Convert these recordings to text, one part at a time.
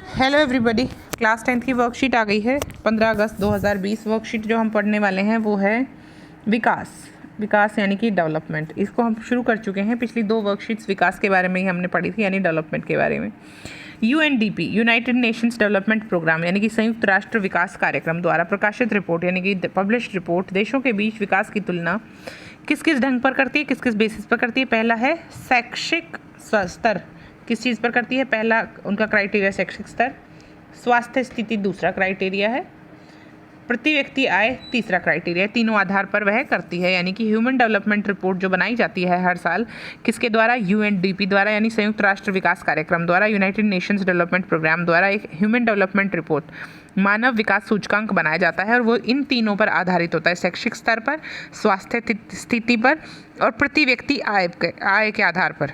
Hello everybody, class 10th की worksheet आ गई है। 15 अगस्त 2020 वर्कशीट जो हम पढ़ने वाले हैं वो है विकास यानी कि डेवलपमेंट। इसको हम शुरू कर चुके हैं। पिछली दो वर्कशीट्स विकास के बारे में ही हमने पढ़ी थी, यानी डेवलपमेंट के बारे में। UNDP United Nations Development Programme यानी कि संयुक्त राष्ट्र विकास कार्यक्रम द्वारा प्रकाशित रिपोर्ट यानी कि पब्लिश्ड रिपोर्ट देशों के बीच विकास की तुलना किस किस ढंग पर करती है, किस किस बेसिस पर करती है। पहला है शैक्षिक स्तर, किस चीज़ पर करती है। पहला उनका क्राइटेरिया शैक्षिक स्तर, स्वास्थ्य स्थिति दूसरा क्राइटेरिया है, प्रति व्यक्ति आय तीसरा क्राइटेरिया है। तीनों आधार पर वह करती है। यानी कि ह्यूमन डेवलपमेंट रिपोर्ट जो बनाई जाती है हर साल, किसके द्वारा? यूएनडीपी द्वारा, यानी संयुक्त राष्ट्र विकास कार्यक्रम द्वारा, यूनाइटेड नेशंस डेवलपमेंट प्रोग्राम द्वारा एक ह्यूमन डेवलपमेंट रिपोर्ट, मानव विकास सूचकांक बनाया जाता है और वो इन तीनों पर आधारित होता है, शैक्षिक स्तर पर, स्वास्थ्य स्थिति पर और प्रति व्यक्ति आय के आधार पर।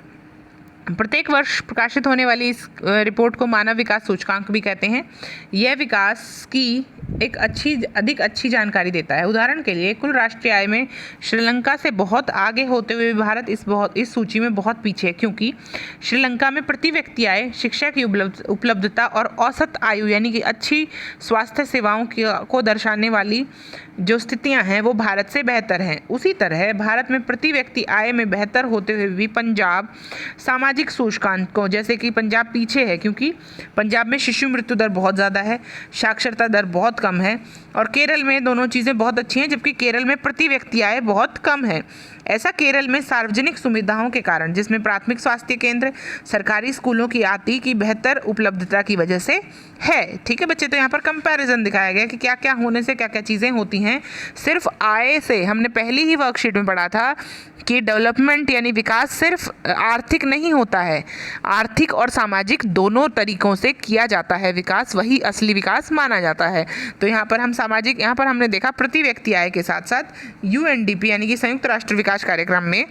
प्रत्येक वर्ष प्रकाशित होने वाली इस रिपोर्ट को मानव विकास सूचकांक भी कहते हैं। यह विकास की एक अधिक अच्छी जानकारी देता है। उदाहरण के लिए कुल राष्ट्रीय आय में श्रीलंका से बहुत आगे होते हुए भारत इस सूची में बहुत पीछे है, क्योंकि श्रीलंका में प्रति व्यक्ति आय, शिक्षा की उपलब्धता और औसत आयु यानी कि अच्छी स्वास्थ्य सेवाओं को दर्शाने वाली जो स्थितियां हैं वो भारत से बेहतर हैं। उसी तरह भारत में प्रति व्यक्ति आय में बेहतर होते हुए भी पंजाब सामाजिक सूचकांकों, जैसे कि पंजाब पीछे है क्योंकि पंजाब में शिशु मृत्यु दर बहुत ज़्यादा है, साक्षरता दर बहुत कम है, और केरल में दोनों चीज़ें बहुत अच्छी हैं जबकि केरल में प्रति व्यक्ति आय बहुत कम है। ऐसा केरल में सार्वजनिक सुविधाओं के कारण, जिसमें प्राथमिक स्वास्थ्य केंद्र, सरकारी स्कूलों की आदि की बेहतर उपलब्धता की वजह से है। ठीक है बच्चे, तो यहाँ पर कंपैरिजन दिखाया गया कि क्या क्या होने से क्या क्या चीज़ें होती हैं सिर्फ आय से। हमने पहली ही वर्कशीट में पढ़ा था कि डेवलपमेंट यानी विकास सिर्फ आर्थिक नहीं होता है, आर्थिक और सामाजिक दोनों तरीकों से किया जाता है विकास, वही असली विकास माना जाता है। तो यहाँ पर हमने देखा प्रति व्यक्ति आय के साथ साथ यूएनडीपी यानी कि संयुक्त राष्ट्र विकास कार्यक्रम में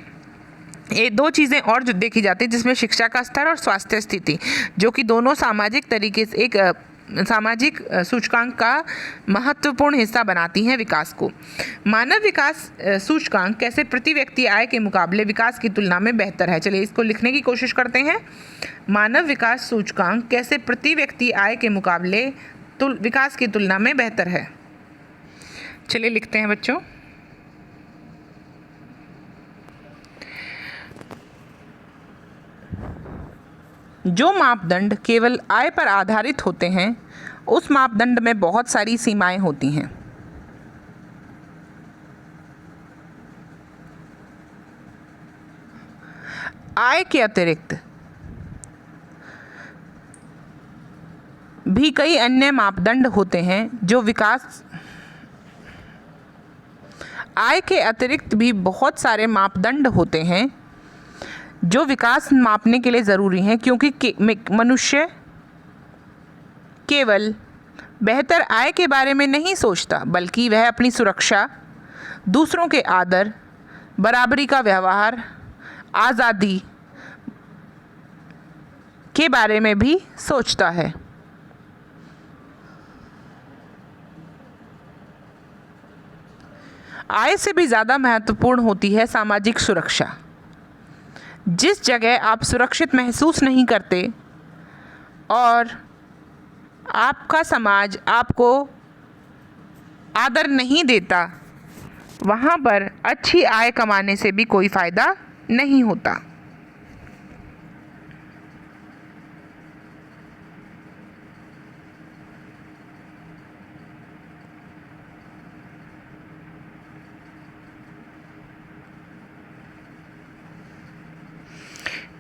ये दो चीज़ें और जो देखी जाती है, जिसमें शिक्षा का स्तर और स्वास्थ्य स्थिति, जो कि दोनों सामाजिक तरीके से एक सामाजिक सूचकांक का महत्वपूर्ण हिस्सा बनाती हैं विकास को। मानव विकास सूचकांक कैसे प्रति व्यक्ति आय के मुकाबले विकास की तुलना में बेहतर है। चलिए इसको लिखने की कोशिश करते हैं। मानव विकास सूचकांक कैसे प्रति व्यक्ति आय के मुकाबले विकास की तुलना में बेहतर है। चलिए लिखते हैं बच्चों। जो मापदंड केवल आय पर आधारित होते हैं उस मापदंड में बहुत सारी सीमाएं होती हैं। आय के अतिरिक्त भी कई अन्य मापदंड होते हैं जो विकास आय के अतिरिक्त भी बहुत सारे मापदंड होते हैं जो विकास मापने के लिए ज़रूरी हैं, क्योंकि मनुष्य केवल बेहतर आय के बारे में नहीं सोचता बल्कि वह अपनी सुरक्षा, दूसरों के आदर, बराबरी का व्यवहार, आज़ादी के बारे में भी सोचता है। आय से भी ज़्यादा महत्वपूर्ण होती है सामाजिक सुरक्षा। जिस जगह आप सुरक्षित महसूस नहीं करते और आपका समाज आपको आदर नहीं देता, वहाँ पर अच्छी आय कमाने से भी कोई फ़ायदा नहीं होता।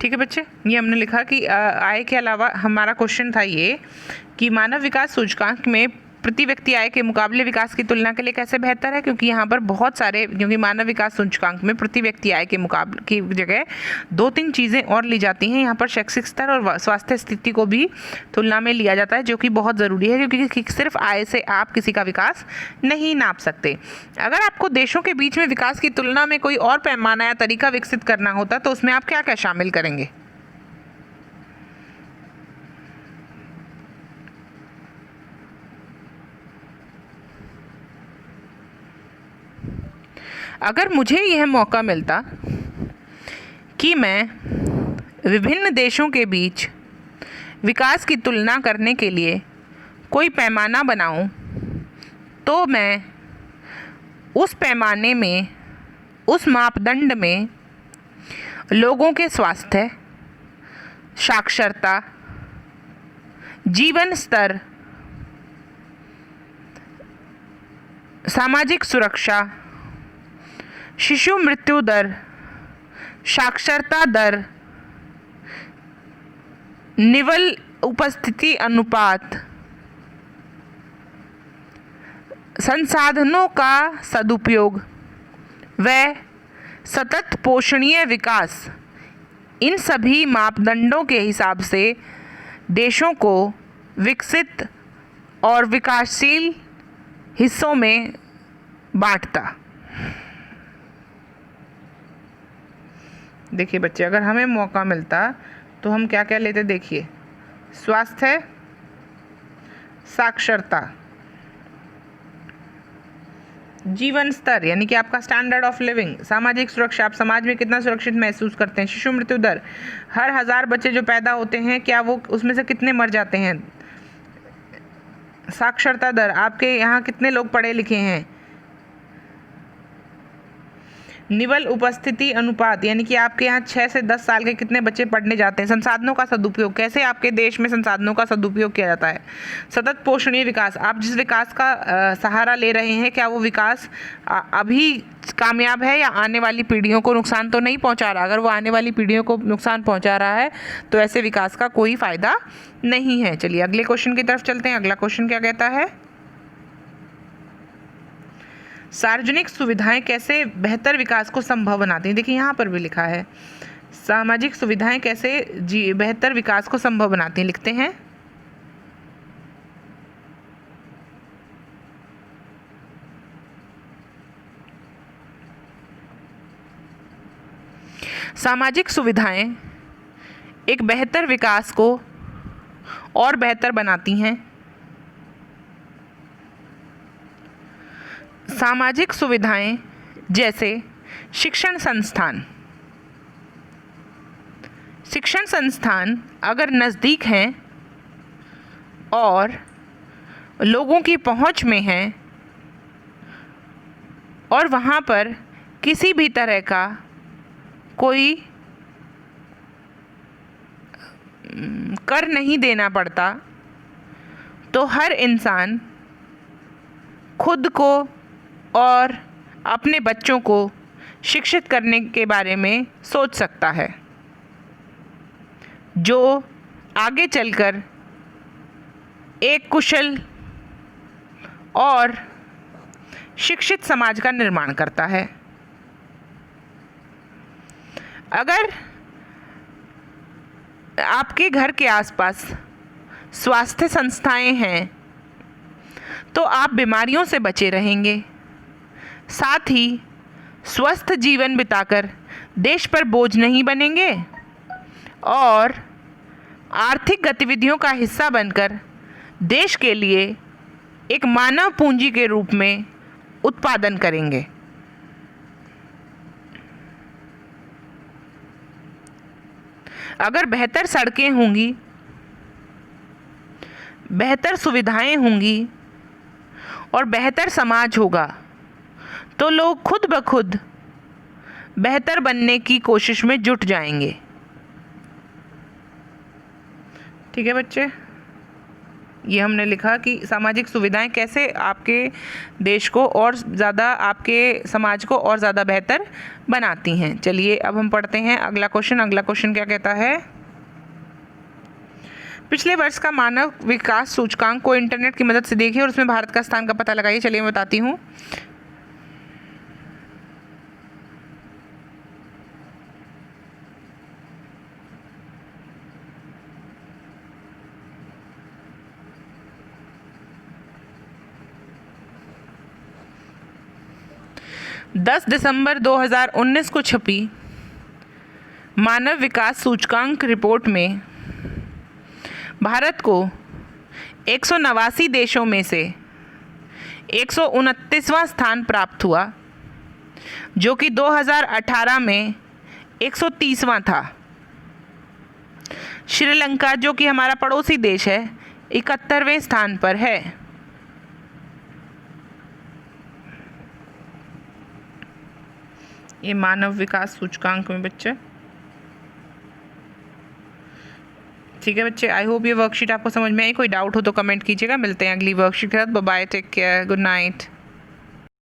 ठीक है बच्चे, ये हमने लिखा कि आय के अलावा हमारा क्वेश्चन था ये कि मानव विकास सूचकांक में प्रति व्यक्ति आय के मुकाबले विकास की तुलना के लिए कैसे बेहतर है, क्योंकि यहाँ पर बहुत सारे, क्योंकि मानव विकास सूचकांक में प्रति व्यक्ति आय के मुकाबले की जगह दो तीन चीज़ें और ली जाती हैं। यहाँ पर शैक्षिक स्तर और स्वास्थ्य स्थिति को भी तुलना में लिया जाता है, जो कि बहुत ज़रूरी है, क्योंकि सिर्फ आय से आप किसी का विकास नहीं नाप सकते। अगर आपको देशों के बीच में विकास की तुलना में कोई और पैमाना या तरीका विकसित करना होता तो उसमें आप क्या क्या शामिल करेंगे? अगर मुझे यह मौका मिलता कि मैं विभिन्न देशों के बीच विकास की तुलना करने के लिए कोई पैमाना बनाऊं, तो मैं उस पैमाने में, उस मापदंड में लोगों के स्वास्थ्य, साक्षरता, जीवन स्तर, सामाजिक सुरक्षा, शिशु मृत्यु दर, साक्षरता दर, निवल उपस्थिति अनुपात, संसाधनों का सदुपयोग व सतत पोषणीय विकास, इन सभी मापदंडों के हिसाब से देशों को विकसित और विकासशील हिस्सों में बांटता। देखिए बच्चे, अगर हमें मौका मिलता तो हम क्या क्या लेते, देखिए, स्वास्थ्य, साक्षरता, जीवन स्तर यानी कि आपका स्टैंडर्ड ऑफ लिविंग, सामाजिक सुरक्षा, आप समाज में कितना सुरक्षित महसूस करते हैं, शिशु मृत्यु दर, हर 1000 बच्चे जो पैदा होते हैं क्या वो उसमें से कितने मर जाते हैं, साक्षरता दर, आपके यहाँ कितने लोग पढ़े लिखे हैं, निवल उपस्थिति अनुपात यानी कि आपके यहाँ 6 से 10 साल के कितने बच्चे पढ़ने जाते हैं, संसाधनों का सदुपयोग, कैसे आपके देश में संसाधनों का सदुपयोग किया जाता है, सतत पोषणीय विकास, आप जिस विकास का सहारा ले रहे हैं क्या वो विकास अभी कामयाब है या आने वाली पीढ़ियों को नुकसान तो नहीं पहुंचा रहा। अगर वो आने वाली पीढ़ियों को नुकसान पहुंचा रहा है तो ऐसे विकास का कोई फ़ायदा नहीं है। चलिए अगले क्वेश्चन की तरफ चलते हैं। अगला क्वेश्चन क्या कहता है, सार्वजनिक सुविधाएं कैसे बेहतर विकास को संभव बनाती हैं। देखिए यहाँ पर भी लिखा है सामाजिक सुविधाएं कैसे बेहतर विकास को संभव बनाती हैं। लिखते हैं सामाजिक सुविधाएं एक बेहतर विकास को और बेहतर बनाती हैं। सामाजिक सुविधाएं जैसे शिक्षण संस्थान अगर नज़दीक हैं और लोगों की पहुंच में हैं और वहाँ पर किसी भी तरह का कोई कर नहीं देना पड़ता, तो हर इंसान खुद को और अपने बच्चों को शिक्षित करने के बारे में सोच सकता है, जो आगे चलकर एक कुशल और शिक्षित समाज का निर्माण करता है। अगर आपके घर के आसपास स्वास्थ्य संस्थाएं हैं तो आप बीमारियों से बचे रहेंगे, साथ ही स्वस्थ जीवन बिताकर देश पर बोझ नहीं बनेंगे और आर्थिक गतिविधियों का हिस्सा बनकर देश के लिए एक मानव पूंजी के रूप में उत्पादन करेंगे। अगर बेहतर सड़कें होंगी, बेहतर सुविधाएं होंगी और बेहतर समाज होगा तो लोग खुद ब खुद बेहतर बनने की कोशिश में जुट जाएंगे। ठीक है बच्चे, ये हमने लिखा कि सामाजिक सुविधाएं कैसे आपके देश को और ज़्यादा, आपके समाज को और ज़्यादा बेहतर बनाती हैं। चलिए अब हम पढ़ते हैं अगला क्वेश्चन। अगला क्वेश्चन क्या कहता है, पिछले वर्ष का मानव विकास सूचकांक को इंटरनेट की मदद से देखिए और उसमें भारत का स्थान का पता लगाइए। चलिए मैं बताती हूँ। दस दिसंबर 2019 को छपी मानव विकास सूचकांक रिपोर्ट में भारत को 189 देशों में से 129वां स्थान प्राप्त हुआ, जो कि 2018 में 130वां था। श्रीलंका जो कि हमारा पड़ोसी देश है 71वें स्थान पर है। ये मानव विकास सूचकांक में बच्चे। ठीक है बच्चे, आई होप ये वर्कशीट आपको समझ में आई। कोई डाउट हो तो कमेंट कीजिएगा। मिलते हैं अगली वर्कशीट के साथ। Bye bye, take care, good night.